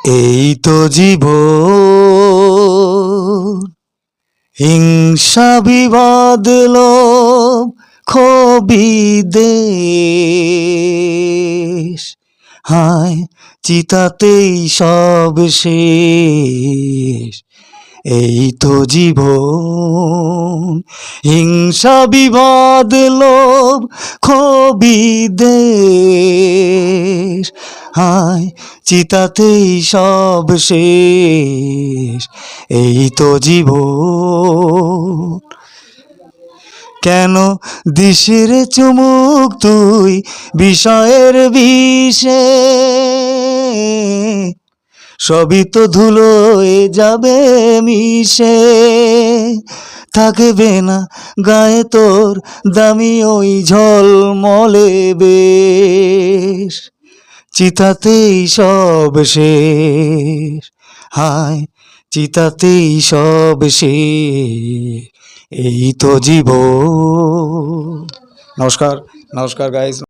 এই তো জীবন, হিংসা বিবাদ লোভ ক্ষোভী দেশ, হায় চিতাতেই সব শেষ। এই তো জীবন, হিংসা বিবাদ লোভ ক্ষোভী দেশ, হায় চিতাতেই সব শেষ। এই তো জীবন। কেন দিশির চুমুক তুই বিষয়ের বিষে, সবই তো ধুলোয় যাবে মিশে। থাকবে না গায়ে তোর দামি ওই ঝলমলে বেশ, চিতাতেই সব শেষ, হায় চিতাতেই সব শেষ। এই তো জীবন। নমস্কার, নমস্কার গাইস।